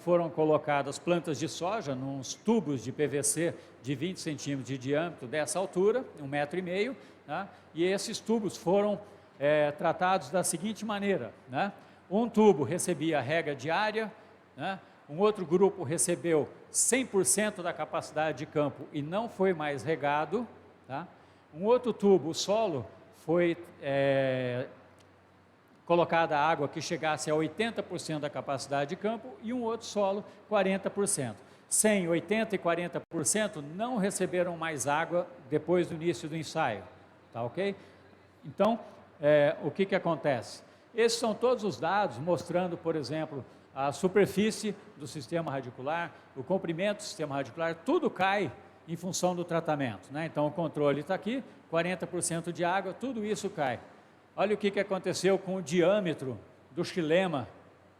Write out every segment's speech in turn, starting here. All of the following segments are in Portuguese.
foram colocadas plantas de soja nos tubos de PVC de 20 centímetros de diâmetro dessa altura, 1,5 metro, tá? E esses tubos foram tratados da seguinte maneira, né? Um tubo recebia rega diária, né? Um outro grupo recebeu 100% da capacidade de campo e não foi mais regado, tá? Um outro tubo, o solo, foi colocada água que chegasse a 80% da capacidade de campo e um outro solo 40%. 100, 80 e 40% não receberam mais água depois do início do ensaio, tá ok? Então, o que acontece? Esses são todos os dados mostrando, por exemplo, a superfície do sistema radicular, o comprimento do sistema radicular, tudo cai em função do tratamento, né? Então o controle está aqui, 40% de água, tudo isso cai. Olha o que aconteceu com o diâmetro do xilema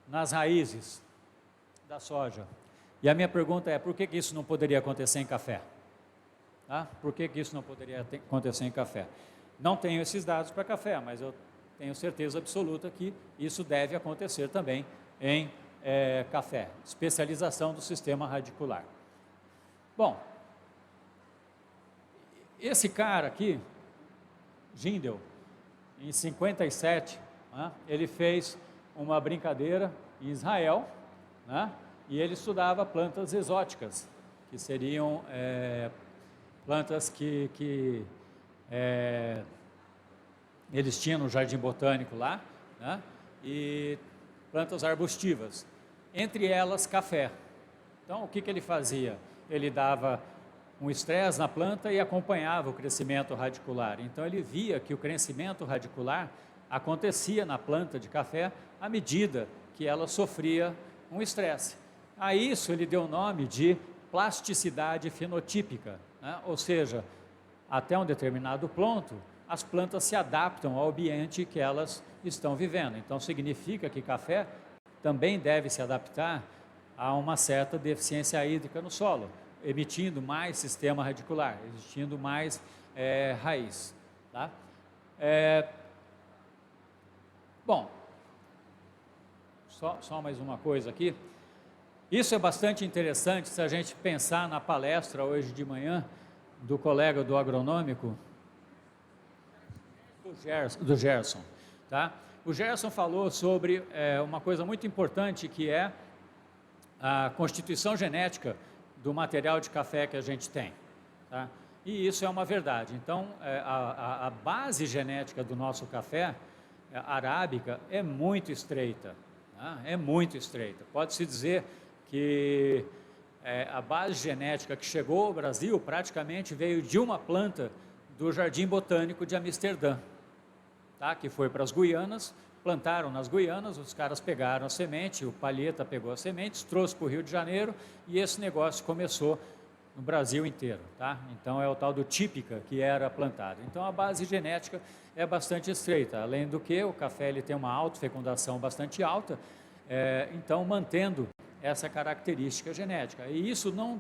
nas raízes da soja. E a minha pergunta é, por que isso não poderia acontecer em café? Tá? Por que isso não poderia acontecer em café? Não tenho esses dados para café, mas eu tenho certeza absoluta que isso deve acontecer também em café. Especialização do sistema radicular. Bom, esse cara aqui, Jindal, em 57, né, ele fez uma brincadeira em Israel, né, e ele estudava plantas exóticas, que seriam plantas que eles tinham no jardim botânico lá, né, e plantas arbustivas, entre elas café. Então, o que ele fazia? Ele dava um estresse na planta e acompanhava o crescimento radicular. Então ele via que o crescimento radicular acontecia na planta de café à medida que ela sofria um estresse. A isso ele deu o nome de plasticidade fenotípica, né? Ou seja, até um determinado ponto, as plantas se adaptam ao ambiente que elas estão vivendo. Então significa que café também deve se adaptar a uma certa deficiência hídrica no solo, emitindo mais sistema radicular, existindo mais raiz. Tá? Bom, só mais uma coisa aqui. Isso é bastante interessante se a gente pensar na palestra hoje de manhã do colega do agronômico, do Gerson. Tá? O Gerson falou sobre uma coisa muito importante que é a constituição genética do material de café que a gente tem, tá? E isso é uma verdade. Então, a base genética do nosso café arábica é muito estreita, tá? É muito estreita. Pode-se dizer que a base genética que chegou ao Brasil praticamente veio de uma planta do Jardim Botânico de Amsterdã, tá? Que foi para as Guianas, plantaram nas Guianas, os caras pegaram a semente, o Palheta pegou as sementes, trouxe para o Rio de Janeiro e esse negócio começou no Brasil inteiro, tá? Então é o tal do típica que era plantado. Então a base genética é bastante estreita, além do que o café ele tem uma autofecundação bastante alta, então mantendo essa característica genética. E isso não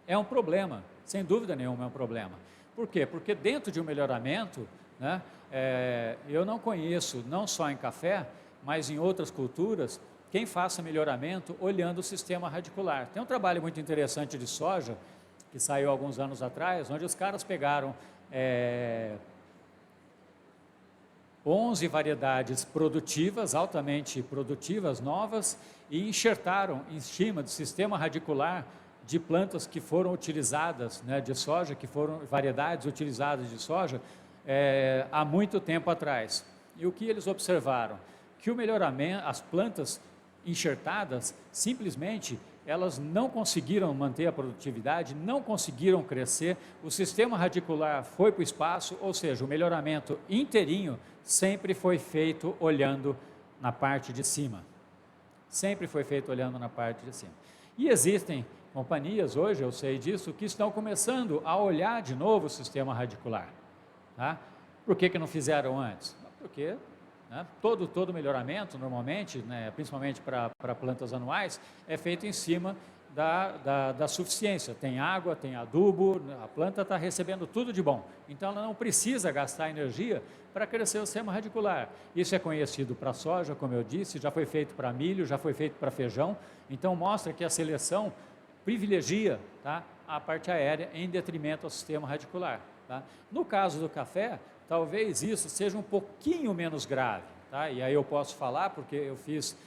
é um problema, sem dúvida nenhuma é um problema. Por quê? Porque dentro de um melhoramento, né, eu não conheço, não só em café, mas em outras culturas, quem faça melhoramento olhando o sistema radicular. Tem um trabalho muito interessante de soja, que saiu alguns anos atrás, onde os caras pegaram 11 variedades produtivas, altamente produtivas, novas, e enxertaram em cima do sistema radicular de plantas que foram utilizadas, né, de soja, que foram variedades utilizadas de soja, há muito tempo atrás. E o que eles observaram? Que o melhoramento, as plantas enxertadas, simplesmente, elas não conseguiram manter a produtividade, não conseguiram crescer, o sistema radicular foi para o espaço, ou seja, o melhoramento inteirinho sempre foi feito olhando na parte de cima. Sempre foi feito olhando na parte de cima. E existem companhias, hoje eu sei disso, que estão começando a olhar de novo o sistema radicular. Tá? Por que não fizeram antes? Porque todo melhoramento, normalmente, né, principalmente para plantas anuais, é feito em cima da suficiência, tem água, tem adubo, a planta está recebendo tudo de bom, então ela não precisa gastar energia para crescer o sistema radicular. Isso é conhecido para soja, como eu disse, já foi feito para milho, já foi feito para feijão, então mostra que a seleção privilegia, tá, a parte aérea em detrimento ao sistema radicular. Tá? No caso do café, talvez isso seja um pouquinho menos grave, tá? E aí eu posso falar porque eu fiz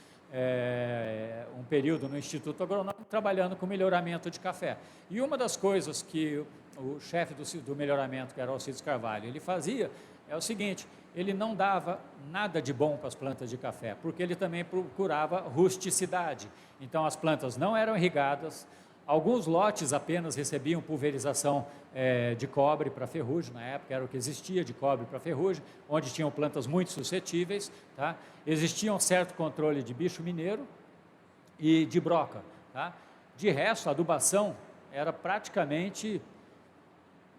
um período no Instituto Agronômico trabalhando com melhoramento de café. E uma das coisas que o chefe do melhoramento, que era Alcides Carvalho, ele fazia é o seguinte: ele não dava nada de bom para as plantas de café, porque ele também procurava rusticidade. Então as plantas não eram irrigadas, alguns lotes apenas recebiam pulverização de cobre para ferrugem, na época era o que existia de cobre para ferrugem, onde tinham plantas muito suscetíveis, tá? Existia um certo controle de bicho mineiro e de broca, tá? De resto, a adubação era praticamente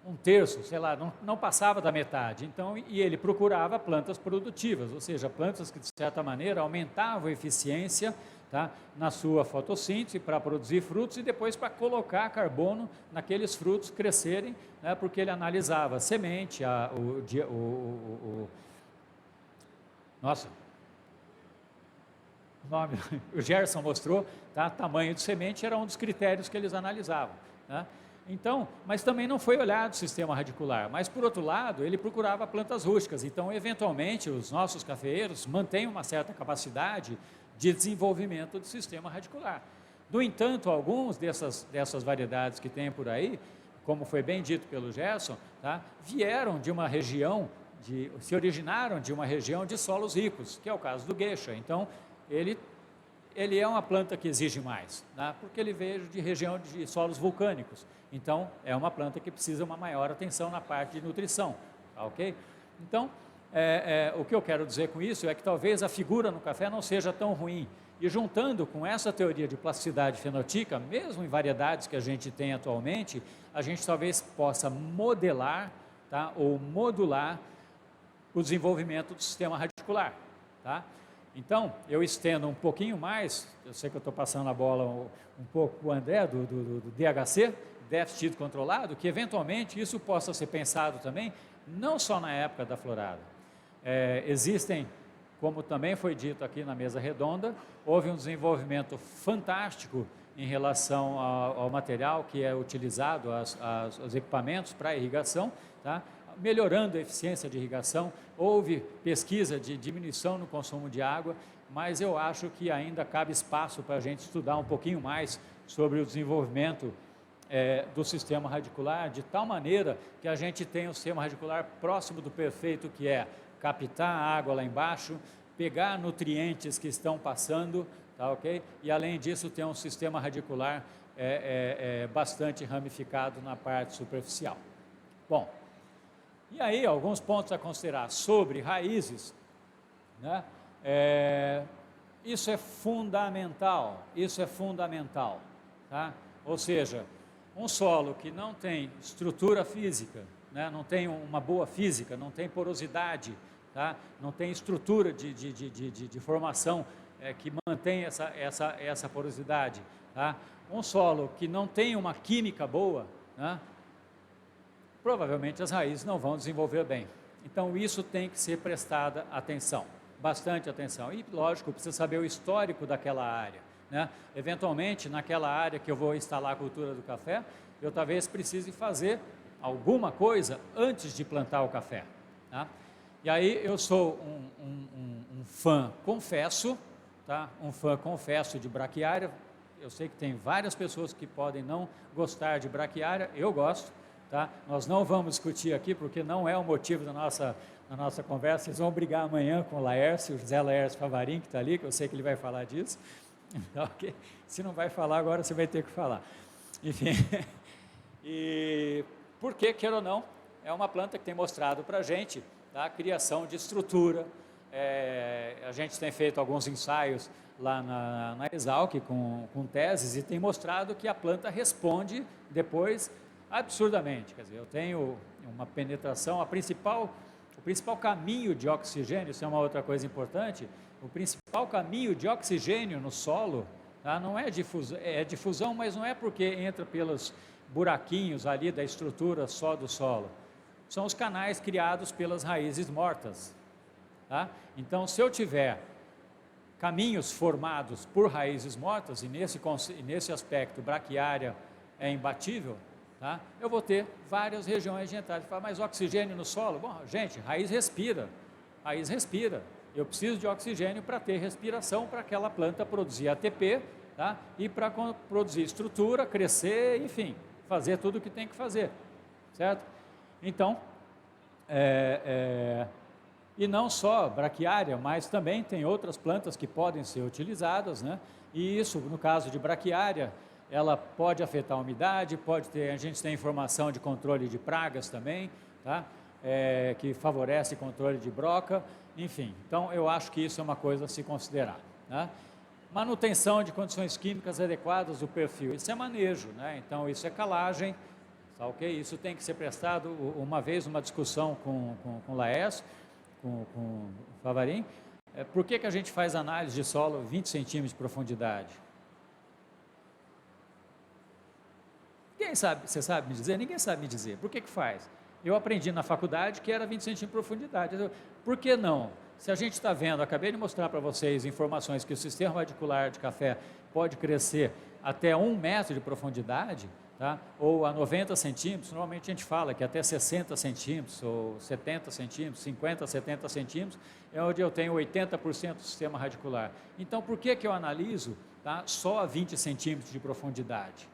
um terço, sei lá, não passava da metade. Então, e ele procurava plantas produtivas, ou seja, plantas que de certa maneira aumentavam a eficiência, tá, na sua fotossíntese para produzir frutos e depois para colocar carbono naqueles frutos crescerem, né, porque ele analisava a semente, nossa, o nome, o Gerson mostrou, tá, tamanho de semente era um dos critérios que eles analisavam, né? Então, mas também não foi olhado o sistema radicular, mas por outro lado, ele procurava plantas rústicas, então eventualmente os nossos cafeeiros mantêm uma certa capacidade de desenvolvimento do sistema radicular. No entanto, alguns dessas variedades que tem por aí, como foi bem dito pelo Gerson, tá, vieram de uma região, se originaram de uma região de solos ricos, que é o caso do Geisha. Então, ele é uma planta que exige mais, né, porque ele veio de região de solos vulcânicos. Então, é uma planta que precisa uma maior atenção na parte de nutrição, tá, ok? Então, o que eu quero dizer com isso é que talvez a figura no café não seja tão ruim. E juntando com essa teoria de plasticidade fenotípica, mesmo em variedades que a gente tem atualmente, a gente talvez possa modelar, tá, ou modular o desenvolvimento do sistema radicular, tá? Então, eu estendo um pouquinho mais, eu sei que eu estou passando a bola um pouco para o André, do DHC, déficit controlado, que eventualmente isso possa ser pensado também, não só na época da florada. Existem, como também foi dito aqui na mesa redonda, houve um desenvolvimento fantástico em relação ao material que é utilizado, aos equipamentos para irrigação, tá? Melhorando a eficiência de irrigação, houve pesquisa de diminuição no consumo de água, mas eu acho que ainda cabe espaço para a gente estudar um pouquinho mais sobre o desenvolvimento do sistema radicular, de tal maneira que a gente tenha o sistema radicular próximo do perfeito, que é captar a água lá embaixo, pegar nutrientes que estão passando, tá, ok? E além disso ter um sistema radicular bastante ramificado na parte superficial. Bom, e aí alguns pontos a considerar sobre raízes, né? Isso é fundamental, tá? Ou seja, um solo que não tem estrutura física, né, não tem uma boa física, não tem porosidade, tá, não tem estrutura de formação que mantém essa porosidade, tá, um solo que não tem uma química boa, né, provavelmente as raízes não vão desenvolver bem. Então isso tem que ser prestada atenção, bastante atenção. E lógico, precisa saber o histórico daquela área, né? Eventualmente, naquela área que eu vou instalar a cultura do café, eu talvez precise fazer alguma coisa antes de plantar o café, tá? E aí eu sou um fã, confesso, tá? Um fã, confesso, de braquiária. Eu sei que tem várias pessoas que podem não gostar de braquiária, eu gosto, tá? Nós não vamos discutir aqui, porque não é o motivo da nossa conversa. Vocês vão brigar amanhã com o Laércio, o José Laércio Favarin, que está ali, que eu sei que ele vai falar disso. Okay. Se não vai falar agora, você vai ter que falar. Enfim, e porque, queira ou não, é uma planta que tem mostrado para a gente, tá, a criação de estrutura. A gente tem feito alguns ensaios lá na Exalc com teses e tem mostrado que a planta responde depois absurdamente. Quer dizer, eu tenho uma penetração, o principal caminho de oxigênio, isso é uma outra coisa importante, o principal caminho de oxigênio no solo, tá? Não é difusão, é difusão, mas não é porque entra pelos buraquinhos ali da estrutura só do solo. São os canais criados pelas raízes mortas, tá? Então, se eu tiver caminhos formados por raízes mortas, e nesse aspecto braquiária é imbatível, tá? Eu vou ter várias regiões de entrada. Fala, mas oxigênio no solo? Bom, gente, raiz respira, eu preciso de oxigênio para ter respiração, para aquela planta produzir ATP, tá? E para produzir estrutura, crescer, enfim, fazer tudo o que tem que fazer, certo? Então, e não só braquiária, mas também tem outras plantas que podem ser utilizadas, né? E isso, no caso de braquiária, ela pode afetar a umidade, a gente tem informação de controle de pragas também, tá? Que favorece controle de broca, enfim. Então, eu acho que isso é uma coisa a se considerar, né? Manutenção de condições químicas adequadas do perfil, isso é manejo, né? Então, isso é calagem, tá ok? Isso tem que ser prestado, uma vez, uma discussão com o Laércio, com o Favarin, por que a gente faz análise de solo 20 centímetros de profundidade? Quem sabe, você sabe me dizer? Ninguém sabe me dizer. Por que faz? Eu aprendi na faculdade que era 20 centímetros de profundidade. Por que não? Se a gente está vendo, acabei de mostrar para vocês informações que o sistema radicular de café pode crescer até 1 metro de profundidade, tá? Ou a 90 centímetros, normalmente a gente fala que até 60 centímetros, ou 70 centímetros, 50, 70 centímetros, é onde eu tenho 80% do sistema radicular. Então, por que eu analiso, tá, só a 20 centímetros de profundidade?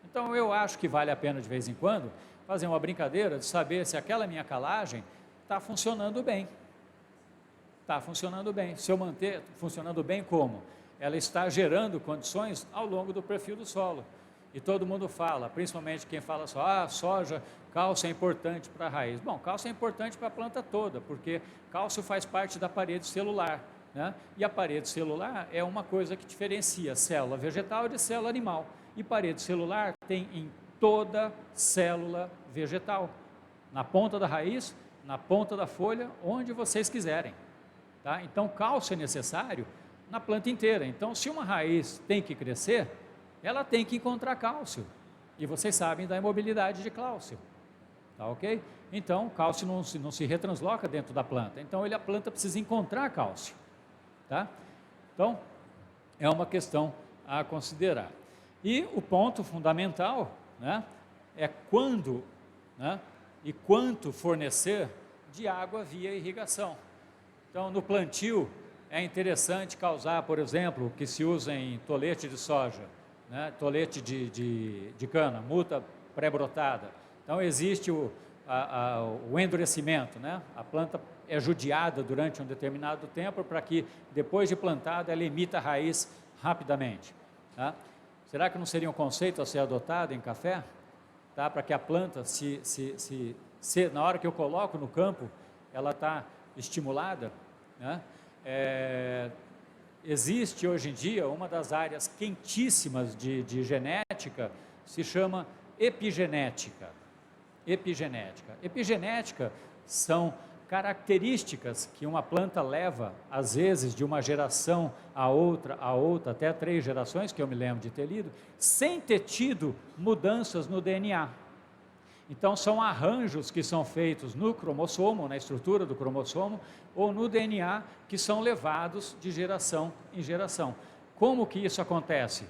Então, eu acho que vale a pena, de vez em quando, fazer uma brincadeira de saber se aquela minha calagem está funcionando bem. Está funcionando bem. Se eu manter funcionando bem, como? Ela está gerando condições ao longo do perfil do solo. E todo mundo fala, principalmente quem fala só, soja, cálcio é importante para a raiz. Bom, cálcio é importante para a planta toda, porque cálcio faz parte da parede celular, né? E a parede celular é uma coisa que diferencia célula vegetal de célula animal. E parede celular tem em toda célula vegetal, na ponta da raiz, na ponta da folha, onde vocês quiserem, tá? Então, cálcio é necessário na planta inteira. Então, se uma raiz tem que crescer, ela tem que encontrar cálcio, e vocês sabem da imobilidade de cálcio, tá ok? Então, cálcio não se retransloca dentro da planta, então a planta precisa encontrar cálcio, tá? Então, é uma questão a considerar. E o ponto fundamental, né, é quando, né, e quanto fornecer de água via irrigação. Então, no plantio, é interessante causar, por exemplo, que se usa em tolete de soja, né, tolete de cana, muta pré-brotada. Então, existe o endurecimento, né? A planta é judiada durante um determinado tempo para que, depois de plantada, ela emita raiz rapidamente, tá? Será que não seria um conceito a ser adotado em café? Tá? Para que a planta, na hora que eu coloco no campo, ela está estimulada, né? Existe hoje em dia uma das áreas quentíssimas de genética, se chama epigenética. Epigenética são características que uma planta leva, às vezes, de uma geração a outra, até 3 gerações, que eu me lembro de ter lido, sem ter tido mudanças no DNA. Então, são arranjos que são feitos no cromossomo, na estrutura do cromossomo, ou no DNA, que são levados de geração em geração. Como que isso acontece?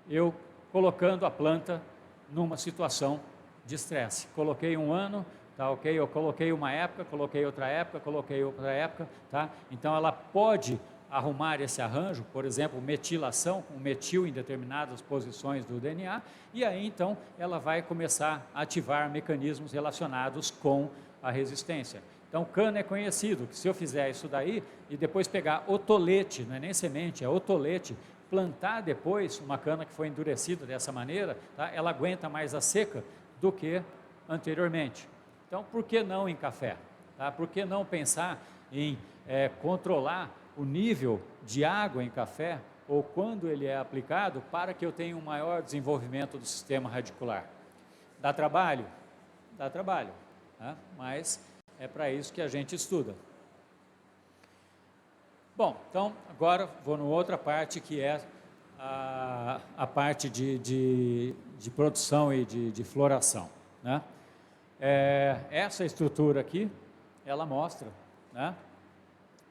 Eu colocando a planta numa situação de estresse. Coloquei um ano, tá ok? Eu coloquei uma época, coloquei outra época, tá? Então, ela pode arrumar esse arranjo, por exemplo, metilação, com metil em determinadas posições do DNA, e aí então ela vai começar a ativar mecanismos relacionados com a resistência. Então, cana é conhecido, que se eu fizer isso daí, e depois pegar o tolete, não é nem semente, é o tolete, plantar depois uma cana que foi endurecida dessa maneira, tá? Ela aguenta mais a seca do que anteriormente. Então, por que não em café? Tá? Por que não pensar em controlar o nível de água em café, ou quando ele é aplicado, para que eu tenha um maior desenvolvimento do sistema radicular? Dá trabalho? Dá trabalho, né? Mas é para isso que a gente estuda. Bom, então agora vou numa outra parte, que é a parte de produção e de floração, né? Essa estrutura aqui, ela mostra, né,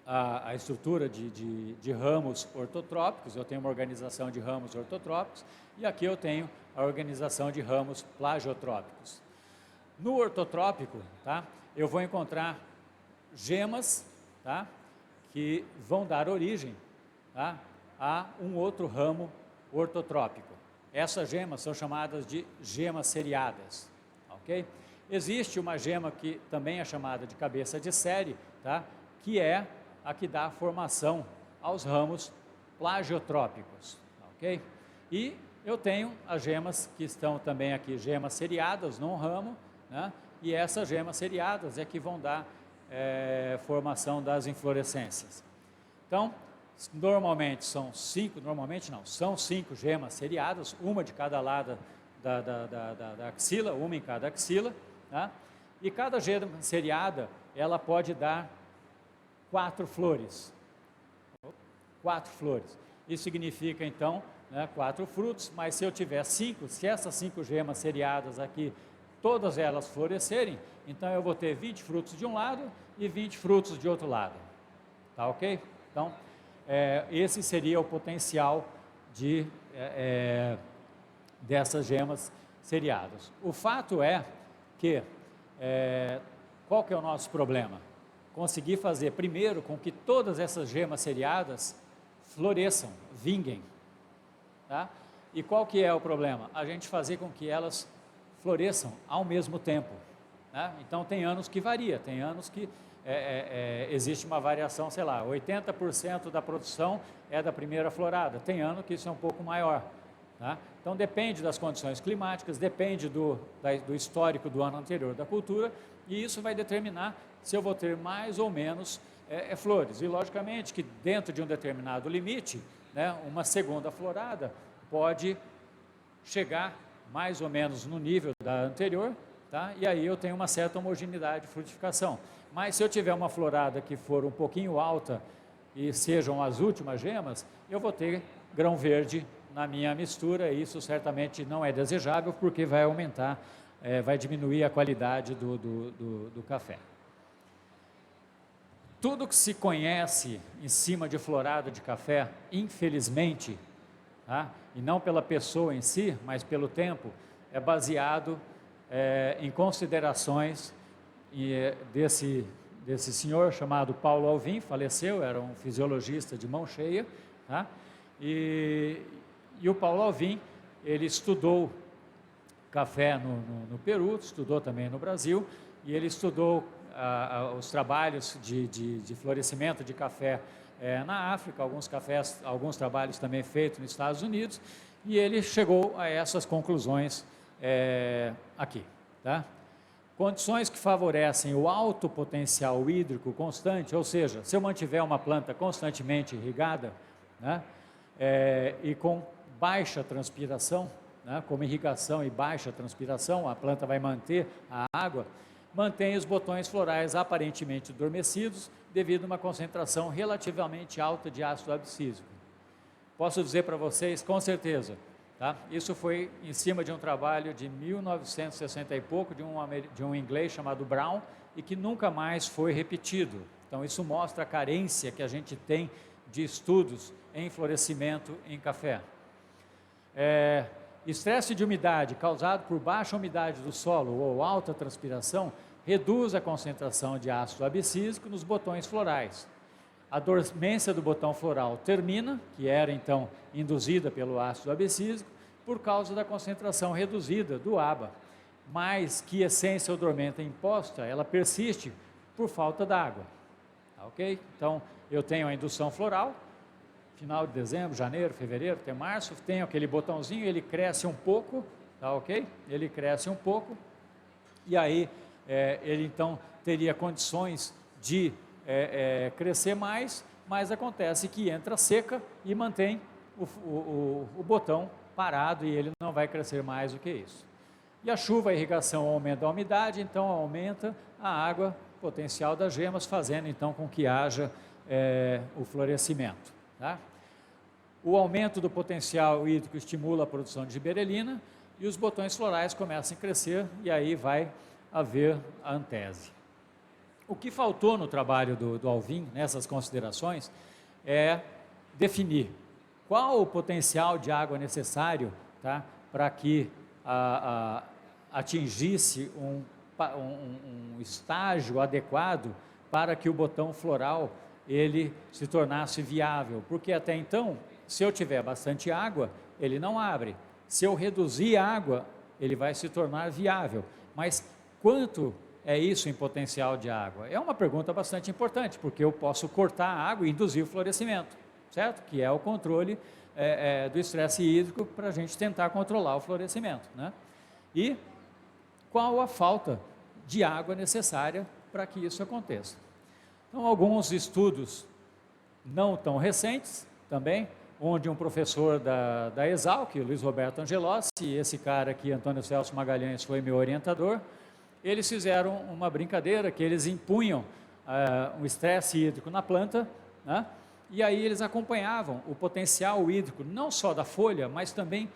a estrutura de ramos ortotrópicos. Eu tenho uma organização de ramos ortotrópicos e aqui eu tenho a organização de ramos plagiotrópicos. No ortotrópico, tá, eu vou encontrar gemas, tá, que vão dar origem, tá, a um outro ramo ortotrópico. Essas gemas são chamadas de gemas seriadas, ok? Existe uma gema que também é chamada de cabeça de série, tá, que é a que dá formação aos ramos plagiotrópicos, ok? E eu tenho as gemas que estão também aqui, gemas seriadas num ramo, né? E essas gemas seriadas é que vão dar formação das inflorescências. Então, normalmente são 5, normalmente não, são 5 gemas seriadas, uma de cada lado da axila, uma em cada axila, tá? E cada gema seriada, ela pode dar 4 flores. 4 flores. Isso significa, então, né, 4 frutos, mas se eu tiver 5, se essas 5 gemas seriadas aqui, todas elas florescerem, então eu vou ter 20 frutos de um lado e 20 frutos de outro lado. Tá ok? Então, esse seria o potencial dessas gemas seriadas. O fato é que, qual que é o nosso problema? Conseguir fazer primeiro com que todas essas gemas seriadas floresçam, vinguem, tá? E qual que é o problema? A gente fazer com que elas floresçam ao mesmo tempo, né? Então tem anos que varia, tem anos que existe uma variação, sei lá, 80% da produção é da primeira florada, tem ano que isso é um pouco maior, tá? Então depende das condições climáticas, depende do histórico do ano anterior da cultura, e isso vai determinar se eu vou ter mais ou menos flores. E logicamente que dentro de um determinado limite, né, uma segunda florada pode chegar mais ou menos no nível da anterior, tá? E aí eu tenho uma certa homogeneidade de frutificação. Mas se eu tiver uma florada que for um pouquinho alta e sejam as últimas gemas, eu vou ter grão verde na minha mistura, e isso certamente não é desejável, porque vai aumentar, vai diminuir a qualidade do café. Tudo que se conhece em cima de florada de café, infelizmente, tá, e não pela pessoa em si, mas pelo tempo, é baseado em considerações desse senhor chamado Paulo Alvim, faleceu, era um fisiologista de mão cheia, tá? E o Paulo Alvim, ele estudou café no Peru, estudou também no Brasil, e ele estudou os trabalhos de florescimento de café na África, alguns trabalhos também feitos nos Estados Unidos, e ele chegou a essas conclusões aqui, tá? Condições que favorecem o alto potencial hídrico constante, ou seja, se eu mantiver uma planta constantemente irrigada, né, e com baixa transpiração, né, como irrigação e baixa transpiração, a planta vai manter a água, mantém os botões florais aparentemente adormecidos devido a uma concentração relativamente alta de ácido abscísico. Posso dizer para vocês com certeza, tá? Isso foi em cima de um trabalho de 1960 e pouco, de um inglês chamado Brown, e que nunca mais foi repetido. Então isso mostra a carência que a gente tem de estudos em florescimento em café. Estresse de umidade causado por baixa umidade do solo ou alta transpiração reduz a concentração de ácido abscísico nos botões florais. A dormência do botão floral termina, que era então induzida pelo ácido abscísico, por causa da concentração reduzida do ABA, mas que essência odormenta imposta, ela persiste por falta d'água. Tá, ok? Então, eu tenho a indução floral, final de dezembro, janeiro, fevereiro, até março, tenho aquele botãozinho, ele cresce um pouco, tá ok? Ele cresce um pouco, e aí ele então teria condições de crescer mais, mas acontece que entra seca e mantém o botão parado e ele não vai crescer mais do que isso. E a chuva, a irrigação aumenta a umidade, então aumenta a água potencial das gemas, fazendo então com que haja o florescimento. Tá? o aumento do potencial hídrico estimula a produção de giberelina e os botões florais começam a crescer e aí vai haver a antese. O que faltou no trabalho do Alvim, nessas considerações, é definir qual o potencial de água necessário, tá, para que atingisse um estágio adequado para que o botão floral ele se tornasse viável, porque até então, se eu tiver bastante água, ele não abre. Se eu reduzir a água, ele vai se tornar viável. Mas quanto é isso em potencial de água? É uma pergunta bastante importante, porque eu posso cortar a água e induzir o florescimento, certo? Que é o controle do estresse hídrico para a gente tentar controlar o florescimento, né? E qual a falta de água necessária para que isso aconteça? Então, alguns estudos não tão recentes também, onde um professor da Exalc, Luiz Roberto Angelossi, e esse cara aqui, Antônio Celso Magalhães, foi meu orientador, eles fizeram uma brincadeira que eles impunham um estresse hídrico na planta, né? E aí eles acompanhavam o potencial hídrico, não só da folha, mas também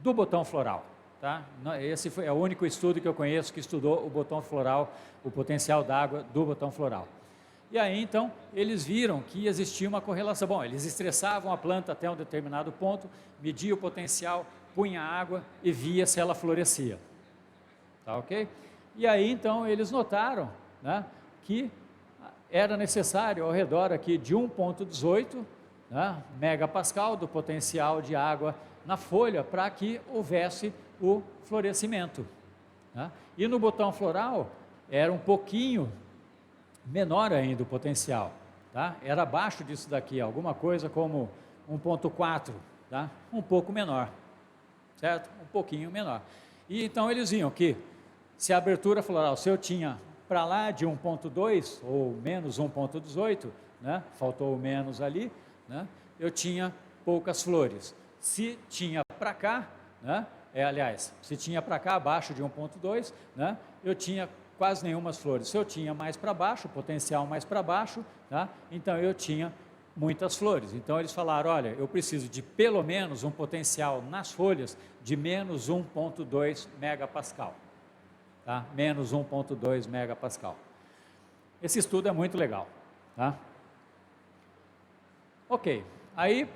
do botão floral. Tá? Esse é o único estudo que eu conheço que estudou o botão floral, o potencial d'água do botão floral. E aí, então, eles viram que existia uma correlação. Bom, eles estressavam a planta até um determinado ponto, mediam o potencial, punha água e via se ela florescia. Tá ok? E aí, então, eles notaram, né, que era necessário ao redor aqui de 1,18, né, megapascal do potencial de água na folha para que houvesse o florescimento. Né? E no botão floral era um pouquinho menor ainda o potencial, tá? Era abaixo disso daqui, alguma coisa como 1,4, tá? Um pouco menor, certo? Um pouquinho menor. E então eles viam que se a abertura floral, se eu tinha para lá de 1,2 ou menos 1,18, né? Faltou o menos ali, né? Eu tinha poucas flores. Se tinha para cá, né? Aliás, se tinha para cá abaixo de 1,2, né? Eu tinha quase nenhumas flores. Se eu tinha mais para baixo, potencial mais para baixo, tá? Então eu tinha muitas flores. Então eles falaram, olha, eu preciso de pelo menos um potencial nas folhas de menos 1,2 megapascal. Tá? Menos 1,2 megapascal. Esse estudo é muito legal. Tá? Ok, aí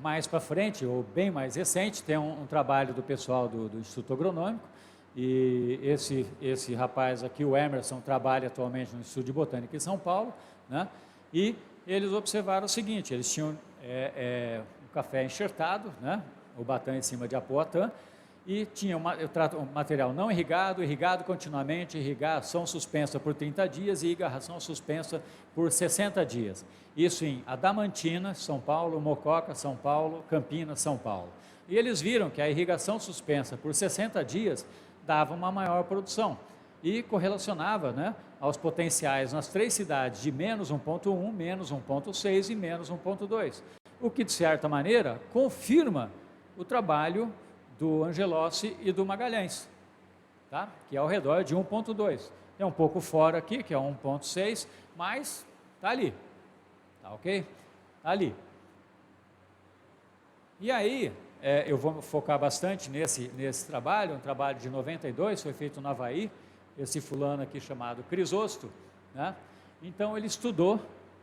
mais para frente, ou bem mais recente, tem um trabalho do pessoal do Instituto Agronômico, e esse rapaz aqui, o Emerson, trabalha atualmente no Instituto de Botânica em São Paulo, né? E eles observaram o seguinte, eles tinham um café enxertado, né? O batã em cima de apoatã, e tinha um material não irrigado, irrigado continuamente, irrigação suspensa por 30 dias e irrigação suspensa por 60 dias. Isso em Adamantina, São Paulo, Mococa, São Paulo, Campinas, São Paulo. E eles viram que a irrigação suspensa por 60 dias dava uma maior produção e correlacionava, né, aos potenciais nas três cidades de menos 1,1, menos 1,6 e menos 1,2. O que, de certa maneira, confirma o trabalho do Angelossi e do Magalhães, tá? Que é ao redor de 1,2. É um pouco fora aqui, que é 1,6, mas está ali, tá ok? Tá ali. E aí, eu vou focar bastante nesse trabalho, um trabalho de 92, foi feito no Havaí, esse fulano aqui chamado Crisóstomo, né? Então ele estudou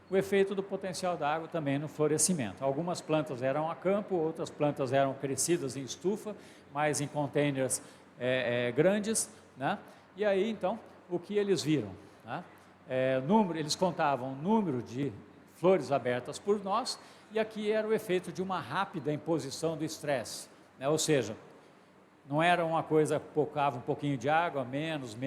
o efeito do potencial da água também no florescimento. Algumas plantas eram a campo, outras plantas eram crescidas em estufa, mas em containers grandes, né? E aí então, o que eles viram? Né? Eles contavam o número de flores abertas por nós, e aqui era o efeito de uma rápida imposição do estresse, né? Ou seja, não era uma coisa, colocava um pouquinho de água, menos,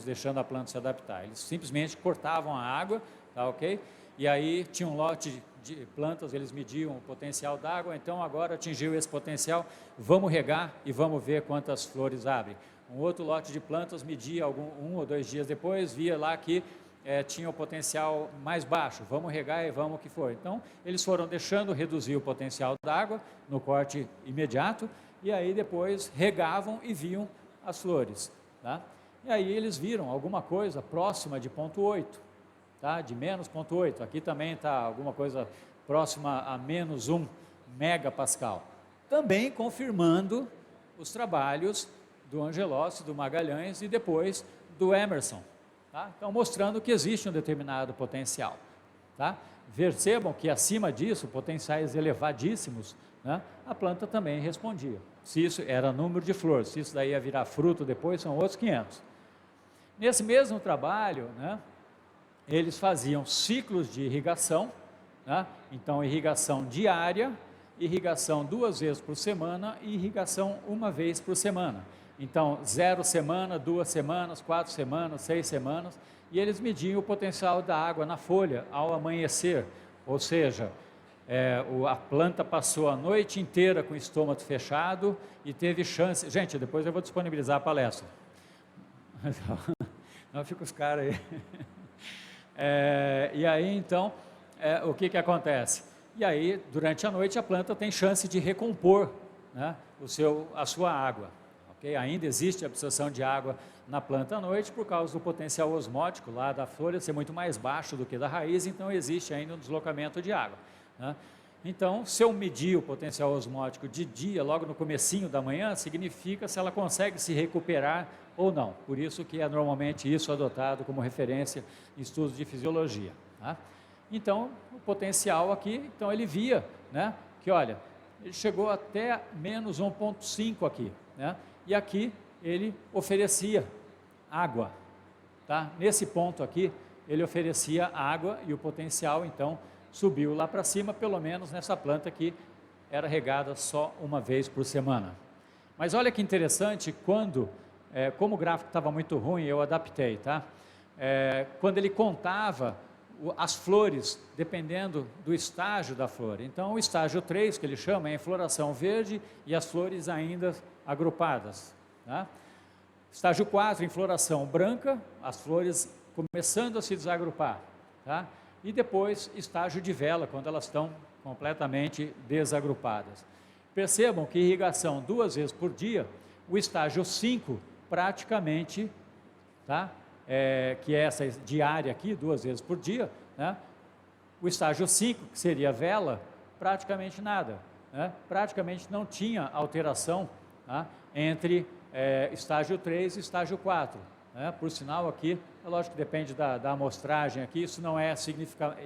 deixando a planta se adaptar. Eles simplesmente cortavam a água, tá ok? E aí tinha um lote de plantas, eles mediam o potencial d'água, então agora atingiu esse potencial, vamos regar e vamos ver quantas flores abrem. Um outro lote de plantas media um ou dois dias depois, via lá que tinha o potencial mais baixo, vamos regar e vamos o que for. Então, eles foram deixando reduzir o potencial d'água no corte imediato, e aí depois regavam e viam as flores. Tá? E aí eles viram alguma coisa próxima de 0,8, tá? De menos 0,8. Aqui também está alguma coisa próxima a menos 1 megapascal. Também confirmando os trabalhos do Angelossi, do Magalhães e depois do Emerson. Tá? Então, mostrando que existe um determinado potencial. Tá? Percebam que acima disso, potenciais elevadíssimos, né, a planta também respondia. Se isso era número de flores, se isso daí ia virar fruto depois, são outros 500. Nesse mesmo trabalho, né, eles faziam ciclos de irrigação, né, então irrigação diária, irrigação 2 vezes por semana e irrigação 1 vez por semana. Então, 0 semana, 2 semanas, 4 semanas, 6 semanas, e eles mediam o potencial da água na folha ao amanhecer, ou seja, a planta passou a noite inteira com o estômago fechado e teve chance. Gente, depois eu vou disponibilizar a palestra. Não fica os caras aí. E aí, então, o que acontece? E aí, durante a noite, a planta tem chance de recompor, né, a sua água. Okay? Ainda existe absorção de água na planta à noite por causa do potencial osmótico lá da folha ser muito mais baixo do que da raiz, então existe ainda um deslocamento de água. Né? Então, se eu medir o potencial osmótico de dia, logo no comecinho da manhã, significa se ela consegue se recuperar ou não. Por isso que é normalmente isso adotado como referência em estudos de fisiologia. Tá? Então, o potencial aqui, então ele via, né, que olha, ele chegou até menos 1,5 aqui, né, e aqui ele oferecia água, tá? Nesse ponto aqui, ele oferecia água e o potencial, então, subiu lá para cima, pelo menos nessa planta que era regada só 1 vez por semana. Mas olha que interessante, como o gráfico estava muito ruim, eu adaptei, tá? Quando ele contava as flores, dependendo do estágio da flor. Então, o estágio 3, que ele chama, é a floração verde e as flores ainda agrupadas. Tá? Estágio 4, em floração branca, as flores começando a se desagrupar. Tá? E depois, estágio de vela, quando elas estão completamente desagrupadas. Percebam que irrigação 2 vezes por dia, o estágio 5, praticamente, tá? Que é essa diária aqui, 2 vezes por dia, né? O estágio 5, que seria vela, praticamente nada, né? Praticamente não tinha alteração, tá? Entre estágio 3 e estágio 4, né? Por sinal aqui, é lógico que depende da amostragem aqui, isso não é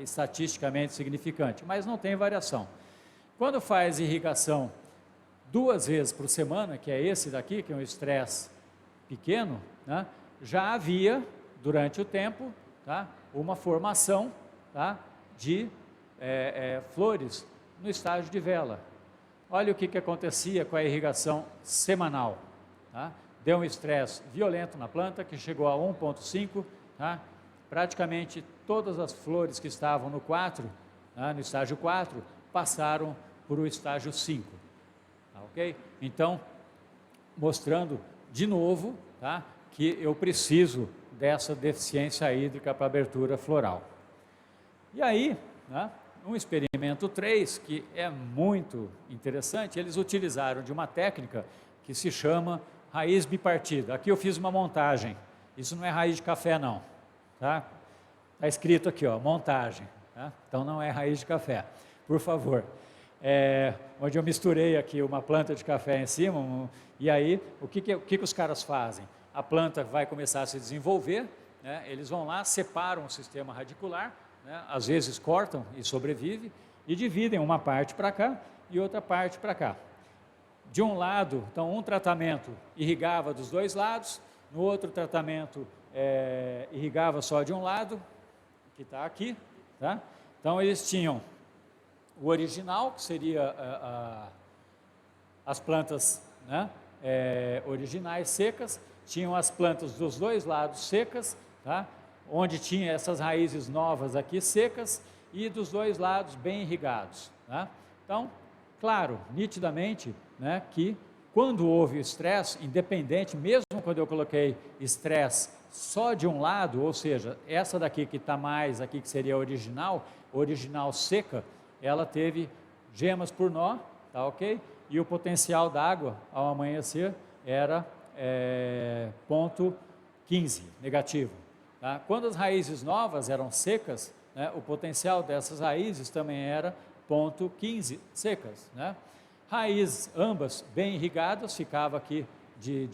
estatisticamente significante, mas não tem variação. Quando faz irrigação 2 vezes por semana, que é esse daqui, que é um estresse pequeno, né? Já havia, durante o tempo, tá, uma formação, tá, de flores no estágio de vela. Olha o que acontecia com a irrigação semanal. Tá? Deu um estresse violento na planta, que chegou a 1,5, tá? Praticamente todas as flores que estavam no 4, tá, no estágio 4, passaram para o estágio 5. Tá, ok? Então, mostrando de novo, tá, que eu preciso dessa deficiência hídrica para abertura floral. E aí, né, um experimento 3, que é muito interessante, eles utilizaram de uma técnica que se chama raiz bipartida. Aqui eu fiz uma montagem, isso não é raiz de café não, tá? Está escrito aqui, ó, montagem, tá? Então não é raiz de café, por favor. Onde eu misturei aqui uma planta de café em cima, e aí, o que os caras fazem? A planta vai começar a se desenvolver, né? Eles vão lá, separam o sistema radicular, né? Às vezes cortam e sobrevive, e dividem uma parte para cá e outra parte para cá. De um lado, então um tratamento irrigava dos dois lados, no outro tratamento irrigava só de um lado, que está aqui, tá? Então eles tinham o original, que seria as plantas, né, originais secas, tinham as plantas dos dois lados secas, tá? Onde tinha essas raízes novas aqui secas e dos dois lados bem irrigados. Tá? Então, claro, nitidamente, né, que quando houve estresse, independente, mesmo quando eu coloquei estresse só de um lado, ou seja, essa daqui que está mais aqui, que seria a original seca, ela teve gemas por nó, tá ok? E o potencial d'água ao amanhecer era 0,15 negativo. Tá? Quando as raízes novas eram secas, né, o potencial dessas raízes também era 0,15 secas, né? Raiz, ambas bem irrigadas, ficava aqui de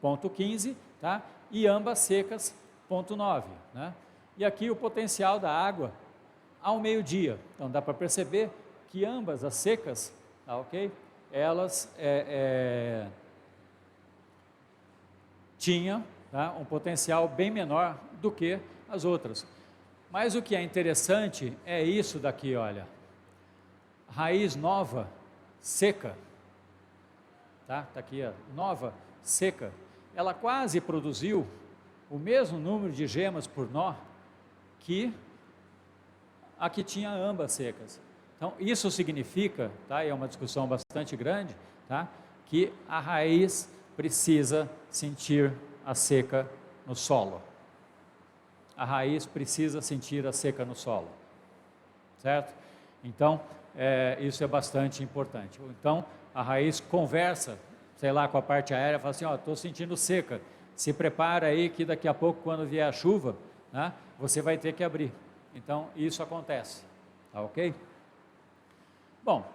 0,15, tá? E ambas secas, 0,9, né? E aqui o potencial da água ao meio-dia. Então dá para perceber que ambas as secas, tá, ok? Elas tinham, tá, um potencial bem menor do que as outras. Mas o que é interessante é isso daqui, olha. Raiz nova, seca, tá? Tá aqui, ó, nova, seca. Ela quase produziu o mesmo número de gemas por nó que a que tinha ambas secas. Então, isso significa, tá? É uma discussão bastante grande, tá? Que a raiz precisa sentir a seca no solo. A raiz precisa sentir a seca no solo, certo? Então, isso é bastante importante. Então, a raiz conversa, sei lá, com a parte aérea, fala assim, ó, estou sentindo seca, se prepara aí que daqui a pouco, quando vier a chuva, né, você vai ter que abrir. Então, isso acontece, tá ok? Bom,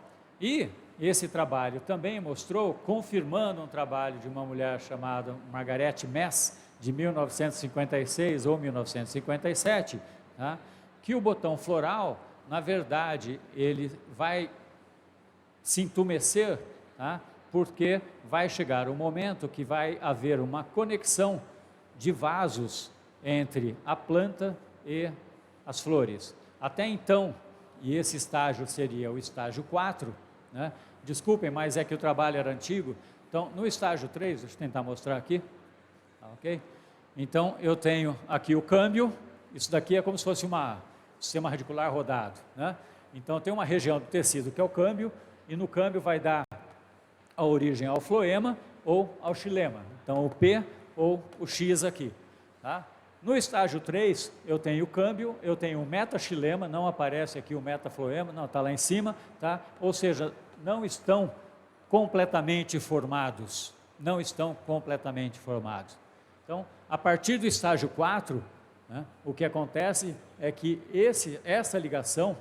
e esse trabalho também mostrou, confirmando um trabalho de uma mulher chamada Margaret Mess, de 1956 ou 1957, tá, que o botão floral, na verdade, ele vai se entumecer, tá, porque vai chegar um momento que vai haver uma conexão de vasos entre a planta e as flores. Até então, e esse estágio seria o estágio 4, né? Desculpem, mas é que o trabalho era antigo. Então, no estágio 3, deixa eu tentar mostrar aqui, ok? Então, eu tenho aqui o câmbio, isso daqui é como se fosse um sistema radicular rodado, né? Então, tem uma região do tecido que é o câmbio, e no câmbio vai dar a origem ao floema ou ao xilema. Então, o P ou o X aqui, tá? No estágio 3, eu tenho o câmbio, eu tenho o metaxilema, não aparece aqui o metafloema, não, está lá em cima, tá? Ou seja, não estão completamente formados, não estão completamente formados. Então, a partir do estágio 4, né, o que acontece é que essa ligação,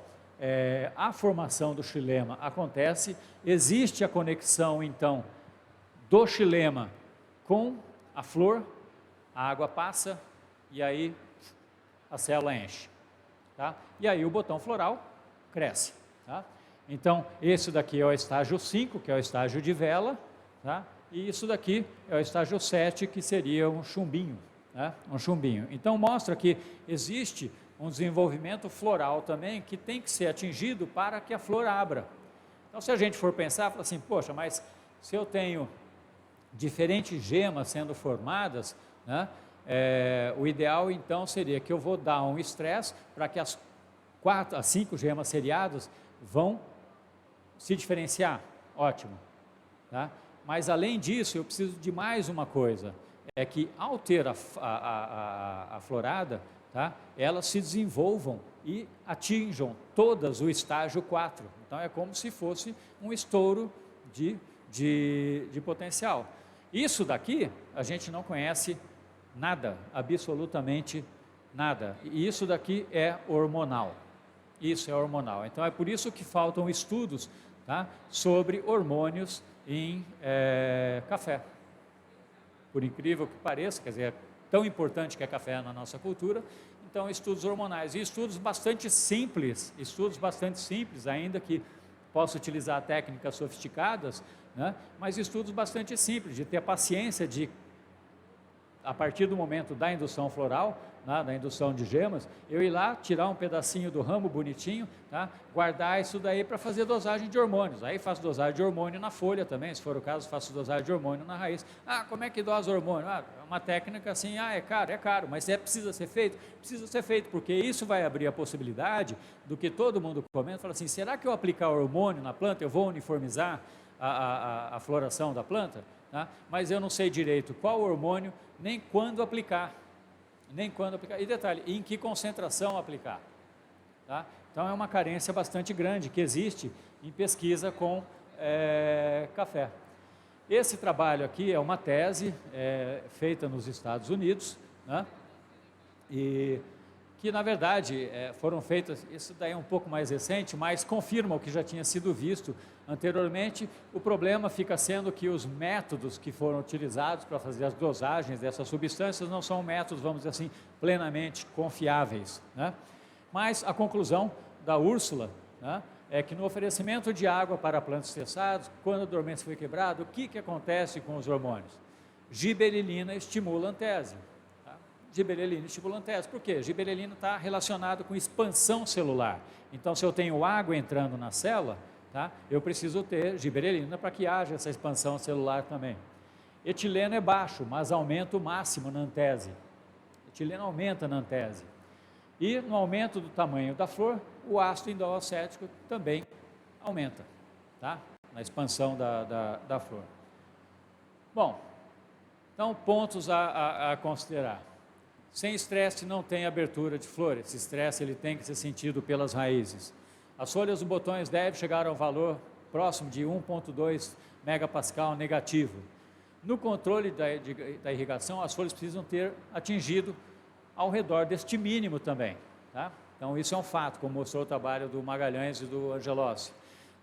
a formação do xilema acontece, existe a conexão, então, do xilema com a flor, a água passa, e aí a célula enche, tá? E aí o botão floral cresce, tá? Então, esse daqui é o estágio 5, que é o estágio de vela, tá? E isso daqui é o estágio 7, que seria um chumbinho, né? Um chumbinho. Então, mostra que existe um desenvolvimento floral também, que tem que ser atingido para que a flor abra. Então, se a gente for pensar, fala assim, poxa, mas se eu tenho diferentes gemas sendo formadas, né? O ideal então seria que eu vou dar um estresse para que as 5 gemas seriadas vão se diferenciar, ótimo, tá? Mas além disso eu preciso de mais uma coisa, é que ao ter a florada, tá, elas se desenvolvam e atinjam todas o estágio 4, então é como se fosse um estouro de potencial. Isso daqui a gente não conhece nada, absolutamente nada. E isso daqui é hormonal. Isso é hormonal. Então é por isso que faltam estudos, tá, sobre hormônios em café. Por incrível que pareça, quer dizer, é tão importante que é café na nossa cultura, então estudos hormonais. E estudos bastante simples, ainda que possa utilizar técnicas sofisticadas, né, mas estudos bastante simples, de ter paciência de, a partir do momento da indução floral, né, da indução de gemas, eu ir lá, tirar um pedacinho do ramo bonitinho, tá, guardar isso daí para fazer dosagem de hormônios. Aí faço dosagem de hormônio na folha também, se for o caso, faço dosagem de hormônio na raiz. Ah, como é que dosa hormônio? Ah, é uma técnica assim, é caro, mas precisa ser feito? Precisa ser feito, porque isso vai abrir a possibilidade do que todo mundo comenta, fala assim, será que eu aplicar hormônio na planta, eu vou uniformizar a floração da planta? Tá? Mas eu não sei direito qual hormônio, nem quando aplicar, e detalhe, em que concentração aplicar, tá? Então é uma carência bastante grande que existe em pesquisa com café. Esse trabalho aqui é uma tese feita nos Estados Unidos, né? E que na verdade foram feitas, isso daí é um pouco mais recente, mas confirma o que já tinha sido visto anteriormente. O problema fica sendo que os métodos que foram utilizados para fazer as dosagens dessas substâncias não são métodos, vamos dizer assim, plenamente confiáveis, né? Mas a conclusão da Úrsula, né, é que no oferecimento de água para plantas estressadas, quando a dormência foi quebrada, o que acontece com os hormônios? Gibberelina estimula a antese. Gibberelina estimula a antese. Por quê? Gibberelina está relacionado com expansão celular. Então, se eu tenho água entrando na célula, tá, eu preciso ter gibberelina para que haja essa expansão celular também. Etileno é baixo, mas aumenta o máximo na antese. Etileno aumenta na antese. E no aumento do tamanho da flor, o ácido indolacético também aumenta, tá, na expansão da flor. Bom, então pontos a considerar. Sem estresse não tem abertura de flor, esse estresse ele tem que ser sentido pelas raízes. As folhas dos botões devem chegar ao valor próximo de 1,2 megapascal negativo. No controle da irrigação, as folhas precisam ter atingido ao redor deste mínimo também, tá? Então isso é um fato, como mostrou o trabalho do Magalhães e do Angelossi.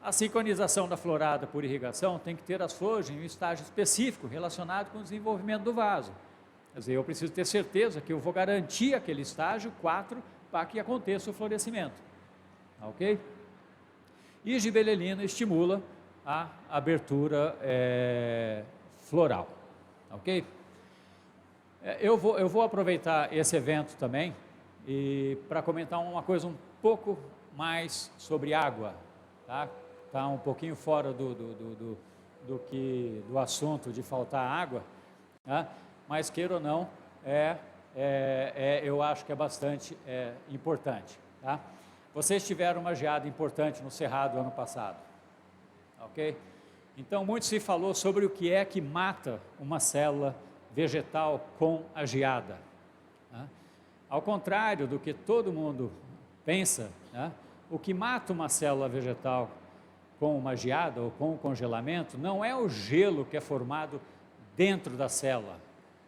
A sincronização da florada por irrigação tem que ter as flores em um estágio específico relacionado com o desenvolvimento do vaso. Quer dizer, eu preciso ter certeza que eu vou garantir aquele estágio 4 para que aconteça o florescimento. Ok? E gibberelina estimula a abertura floral. Ok? Eu vou aproveitar esse evento também e para comentar uma coisa um pouco mais sobre água. Tá? Tá um pouquinho fora do assunto de faltar água, tá? Mas queira ou não, eu acho que é bastante importante. Tá? Vocês tiveram uma geada importante no Cerrado ano passado, ok? Então, muito se falou sobre o que é que mata uma célula vegetal com a geada. Tá? Ao contrário do que todo mundo pensa, tá? O que mata uma célula vegetal com uma geada ou com o congelamento não é o gelo que é formado dentro da célula,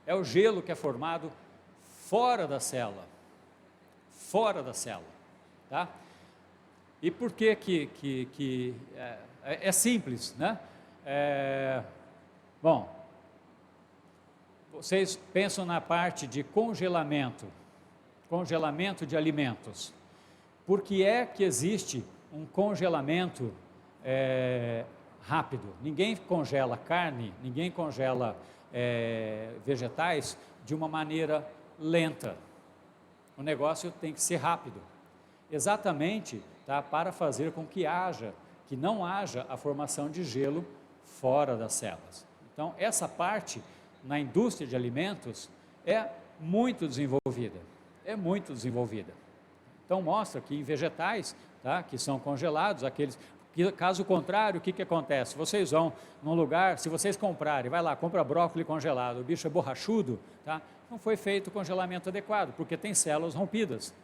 é o gelo que é formado fora da célula, tá? E por que é simples, né? Bom, vocês pensam na parte de congelamento de alimentos. Por que é que existe um congelamento rápido? Ninguém congela carne, ninguém congela vegetais de uma maneira lenta. O negócio tem que ser rápido, exatamente, tá, para fazer com que não haja a formação de gelo fora das células. Então, essa parte na indústria de alimentos é muito desenvolvida, Então, mostra que em vegetais, tá, que são congelados, caso contrário, o que acontece? Vocês vão num lugar, se vocês comprarem, vai lá, compra brócolis congelado, o bicho é borrachudo, tá? Não foi feito o congelamento adequado, porque tem células rompidas,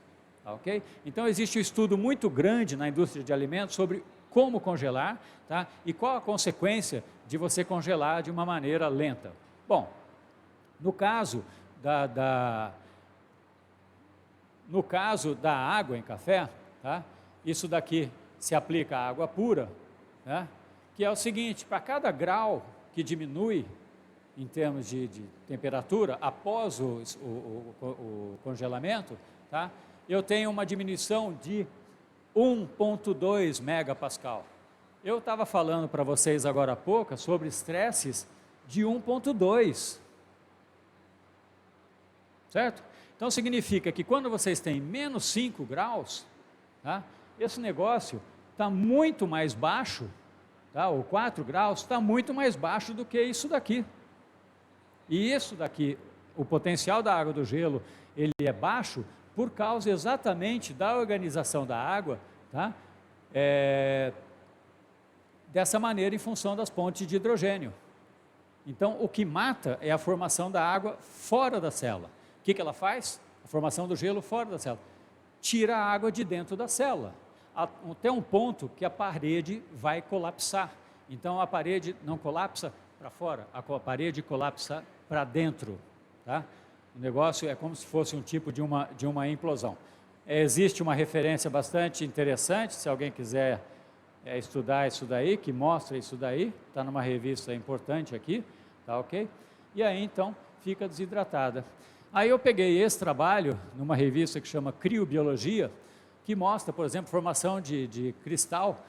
tá, ok? Então existe um estudo muito grande na indústria de alimentos sobre como congelar, tá? E qual a consequência de você congelar de uma maneira lenta. Bom, no caso da água em café, tá? Isso daqui se aplica à água pura, né? Que é o seguinte: para cada grau que diminui em termos de temperatura após o congelamento, tá? Eu tenho uma diminuição de 1,2 megapascal. Eu estava falando para vocês agora há pouco sobre estresses de 1,2, certo? Então significa que quando vocês têm menos 5 graus, tá? Esse negócio está muito mais baixo, tá? Ou 4 graus, está muito mais baixo do que isso daqui. E isso daqui, o potencial da água do gelo, ele é baixo por causa exatamente da organização da água, tá? Dessa maneira, em função das pontes de hidrogênio. Então, o que mata é a formação da água fora da célula. O que ela faz? A formação do gelo fora da célula. Tira a água de dentro da célula, até um ponto que a parede vai colapsar. Então, a parede não colapsa para fora, a parede colapsa para dentro, tá? O negócio é como se fosse um tipo de uma implosão. Existe uma referência bastante interessante, se alguém quiser estudar isso daí, que mostra isso daí, está numa revista importante aqui, tá ok? E aí então fica desidratada. Aí eu peguei esse trabalho numa revista que chama Criobiologia, que mostra, por exemplo, formação de cristal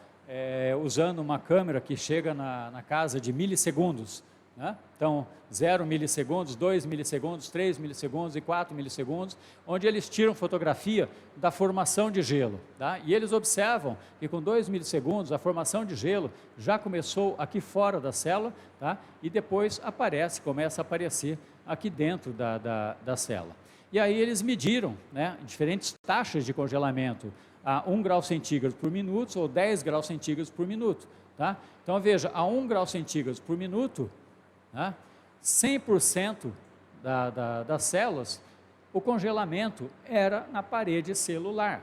usando uma câmera que chega na casa de milissegundos, né? Então 0 milissegundos, 2 milissegundos, 3 milissegundos e 4 milissegundos, onde eles tiram fotografia da formação de gelo, tá? E eles observam que com 2 milissegundos a formação de gelo já começou aqui fora da célula, tá? E depois começa a aparecer aqui dentro da célula. E aí eles mediram, né, diferentes taxas de congelamento a 1 grau centígrado por minuto ou 10 graus centígrados por minuto, tá? Então veja, a 1 grau centígrados por minuto, né, 100% das células, o congelamento era na parede celular,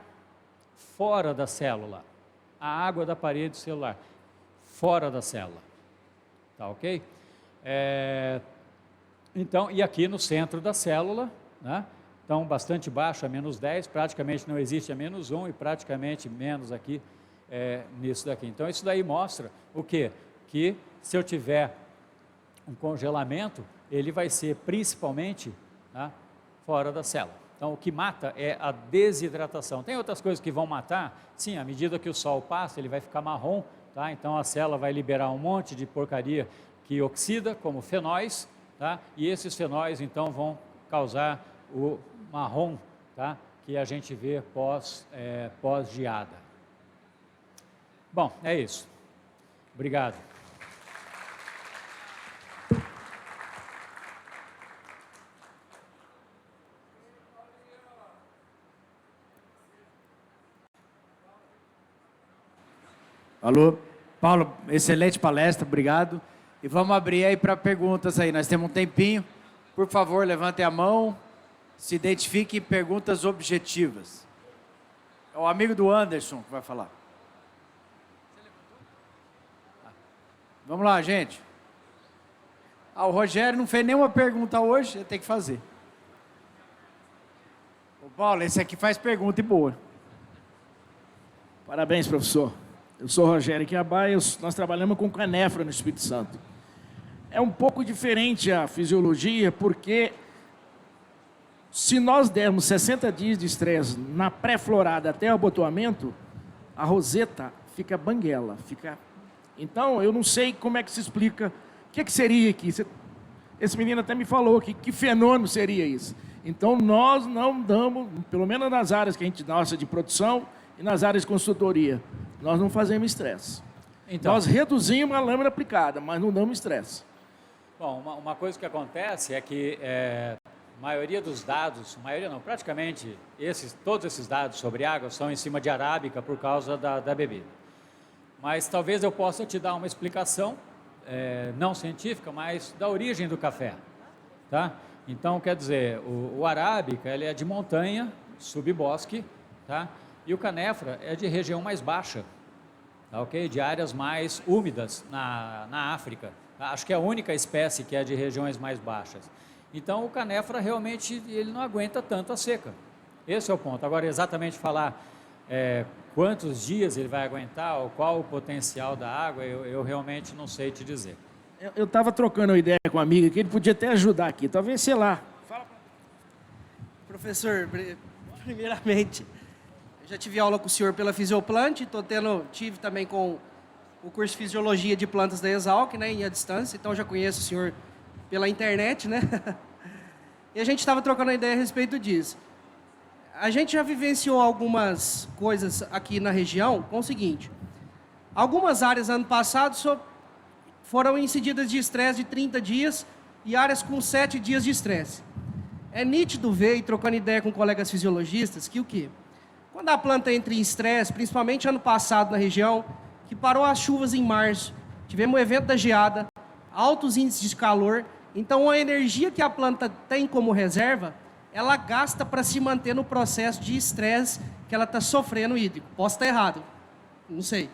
fora da célula, a água da parede celular, fora da célula, tá ok? Então, e aqui no centro da célula, né, então bastante baixo, a menos 10, praticamente não existe a menos 1 e praticamente menos aqui nisso daqui. Então isso daí mostra o quê? Que se eu tiver um congelamento, ele vai ser principalmente, né, fora da célula. Então o que mata é a desidratação. Tem outras coisas que vão matar? Sim, à medida que o sol passa, ele vai ficar marrom, tá? Então a célula vai liberar um monte de porcaria que oxida, como fenóis, tá? E esses fenóis então vão causar o marrom, tá? Que a gente vê pós-geada. Bom, é isso. Obrigado. Alô, Paulo, excelente palestra, obrigado. E vamos abrir aí para perguntas aí, nós temos um tempinho. Por favor, levantem a mão, se identifiquem, perguntas objetivas. É o amigo do Anderson que vai falar. Vamos lá, gente. O Rogério não fez nenhuma pergunta hoje, ele tem que fazer. O Paulo, esse aqui faz pergunta e boa. Parabéns, professor. Eu sou Rogério Quiabá e nós trabalhamos com canefra no Espírito Santo. É um pouco diferente a fisiologia, porque se nós dermos 60 dias de estresse na pré-florada até o abotoamento, a roseta fica banguela. Então, eu não sei como é que se explica. O que seria aqui? Esse menino até me falou que fenômeno seria isso. Então, nós não damos, pelo menos nas áreas que a gente gosta de produção e nas áreas de consultoria, nós não fazemos estresse. Então, nós reduzimos a lâmina aplicada, mas não damos estresse. Bom, uma coisa que acontece é que a maioria dos dados, praticamente todos esses dados sobre água são em cima de arábica por causa da bebida. Mas talvez eu possa te dar uma explicação, não científica, mas da origem do café, tá? Então, quer dizer, o arábica ele é de montanha, subbosque, tá? E o canefra é de região mais baixa, tá, ok? De áreas mais úmidas na África. Tá? Acho que é a única espécie que é de regiões mais baixas. Então, o canefra realmente ele não aguenta tanto a seca. Esse é o ponto. Agora, exatamente falar quantos dias ele vai aguentar ou qual o potencial da água, eu realmente não sei te dizer. Eu estava trocando uma ideia com uma amiga que ele podia até ajudar aqui. Talvez, sei lá. Fala. Professor, primeiramente, já tive aula com o senhor pela Fisioplant, tive também com o curso de Fisiologia de Plantas da Exalc, né, em à distância, então já conheço o senhor pela internet, né? E a gente estava trocando uma ideia a respeito disso. A gente já vivenciou algumas coisas aqui na região com o seguinte: algumas áreas ano passado foram incididas de estresse de 30 dias e áreas com 7 dias de estresse. É nítido ver, e trocando ideia com colegas fisiologistas, que o quê? Quando a planta entra em estresse, principalmente ano passado na região, que parou as chuvas em março, tivemos o evento da geada, altos índices de calor, então a energia que a planta tem como reserva, ela gasta para se manter no processo de estresse que ela está sofrendo hídrico. Posso estar errado, não sei.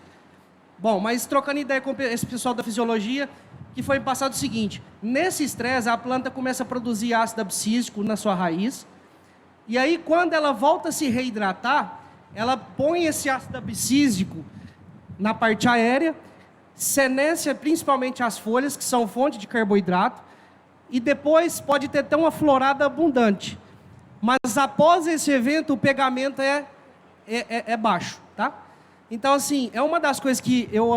Bom, mas trocando ideia com esse pessoal da fisiologia, que foi passado o seguinte: nesse estresse a planta começa a produzir ácido abscísico na sua raiz, E aí, quando ela volta a se reidratar, ela põe esse ácido abscísico na parte aérea, senesce principalmente as folhas, que são fonte de carboidrato, e depois pode ter até uma florada abundante. Mas após esse evento, o pegamento é baixo, tá? Então, assim, é uma das coisas que eu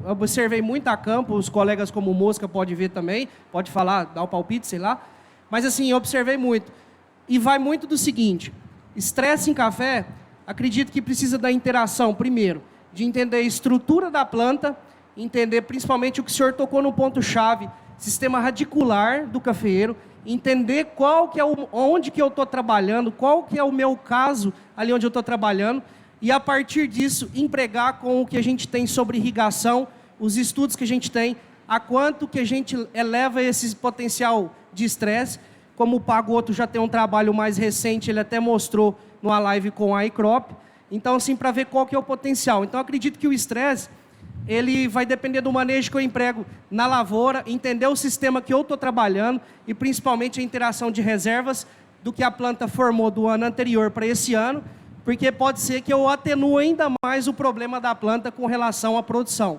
observei muito a campo, os colegas como Mosca pode ver também, pode falar, dar o palpite, sei lá. Mas, assim, eu observei muito. E vai muito do seguinte, estresse em café, acredito que precisa da interação, primeiro, de entender a estrutura da planta, entender principalmente o que o senhor tocou no ponto-chave, sistema radicular do cafeeiro, entender qual que é onde que eu estou trabalhando, qual que é o meu caso ali onde eu estou trabalhando, e a partir disso empregar com o que a gente tem sobre irrigação, os estudos que a gente tem, a quanto que a gente eleva esse potencial de estresse. Como o Pagotto já tem um trabalho mais recente, ele até mostrou numa live com a iCrop. Então, assim, para ver qual que é o potencial. Então, acredito que o estresse, ele vai depender do manejo que eu emprego na lavoura, entender o sistema que eu estou trabalhando e principalmente a interação de reservas do que a planta formou do ano anterior para esse ano, porque pode ser que eu atenue ainda mais o problema da planta com relação à produção.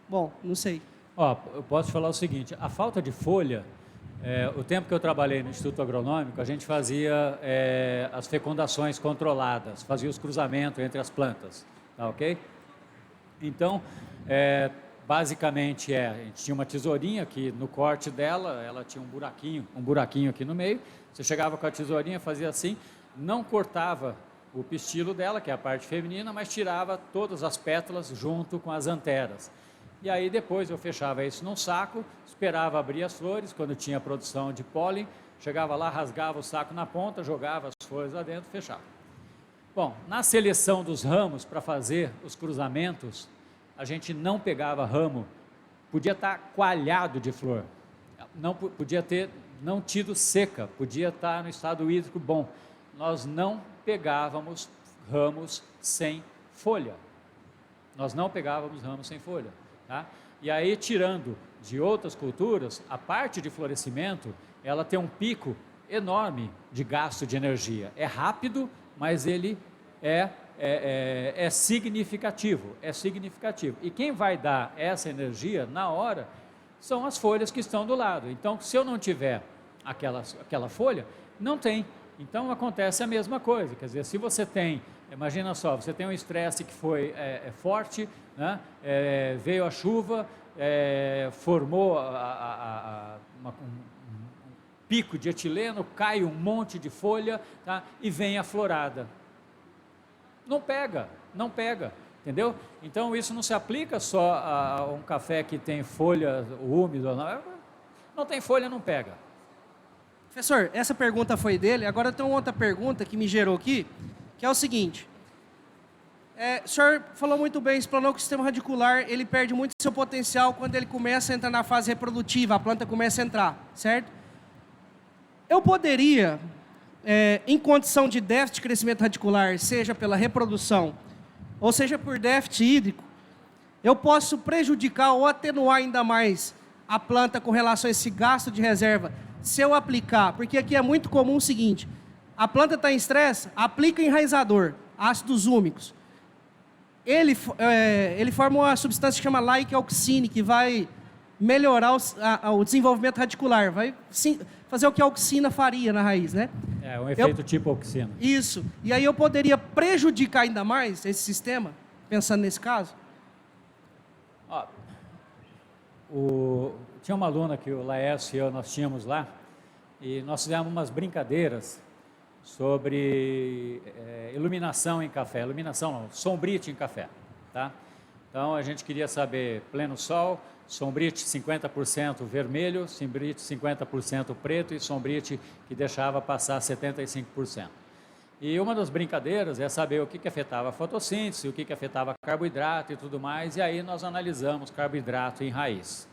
Bom, não sei. Ó, eu posso falar o seguinte, a falta de folha, o tempo que eu trabalhei no Instituto Agronômico, a gente fazia as fecundações controladas, fazia os cruzamentos entre as plantas, tá ok? Então, basicamente a gente tinha uma tesourinha que no corte dela, ela tinha um buraquinho aqui no meio, você chegava com a tesourinha, fazia assim, não cortava o pistilo dela, que é a parte feminina, mas tirava todas as pétalas junto com as anteras. E aí depois eu fechava isso num saco, esperava abrir as flores, quando tinha produção de pólen, chegava lá, rasgava o saco na ponta, jogava as flores lá dentro, fechava. Bom, na seleção dos ramos para fazer os cruzamentos, a gente não pegava ramo, podia estar coalhado de flor, não podia ter não tido seca, podia estar no estado hídrico bom. Nós não pegávamos ramos sem folha. Nós não pegávamos ramos sem folha. Tá? E aí, tirando de outras culturas, a parte de florescimento, ela tem um pico enorme de gasto de energia. É rápido, mas ele é significativo. É significativo. E quem vai dar essa energia na hora são as folhas que estão do lado. Então, se eu não tiver aquela folha, não tem. Então, acontece a mesma coisa. Uma se você tem, imagina só, você tem um estresse que foi forte, né? Veio a chuva, formou um pico de etileno, cai um monte de folha, tá? E vem a florada. Não pega, entendeu? Então, isso não se aplica só a um café que tem folha úmida, não tem folha, não pega. Professor, essa pergunta foi dele, agora tem uma outra pergunta que me gerou aqui, que é o seguinte. O senhor falou muito bem, explanou que o sistema radicular, ele perde muito seu potencial quando ele começa a entrar na fase reprodutiva, a planta começa a entrar, certo? Eu poderia, em condição de déficit de crescimento radicular, seja pela reprodução, ou seja por déficit hídrico, eu posso prejudicar ou atenuar ainda mais a planta com relação a esse gasto de reserva, se eu aplicar, porque aqui é muito comum o seguinte, a planta está em estresse, aplica enraizador, ácidos úmicos. Ele forma uma substância que chama like-auxine, que vai melhorar o desenvolvimento radicular, vai fazer o que a auxina faria na raiz, né? Um efeito tipo auxina. Isso. E aí eu poderia prejudicar ainda mais esse sistema, pensando nesse caso? Tinha uma aluna que o Laércio e eu, nós tínhamos lá, e nós fizemos umas brincadeiras sobre iluminação em café. Iluminação não, sombrite em café, tá? Então, a gente queria saber pleno sol, sombrite 50% vermelho, sombrite 50% preto e sombrite que deixava passar 75%. E uma das brincadeiras é saber o que afetava a fotossíntese, o que afetava carboidrato e tudo mais, e aí nós analisamos carboidrato em raiz.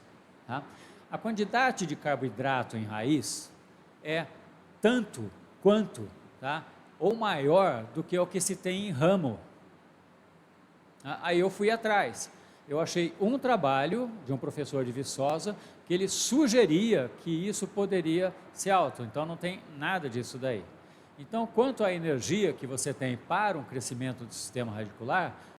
Tá? A quantidade de carboidrato em raiz é tanto quanto, tá? Ou maior do que o que se tem em ramo. Aí eu fui atrás. Eu achei um trabalho de um professor de Viçosa que ele sugeria que isso poderia ser alto. Então não tem nada disso daí. Então, quanto à energia que você tem para um crescimento do sistema radicular,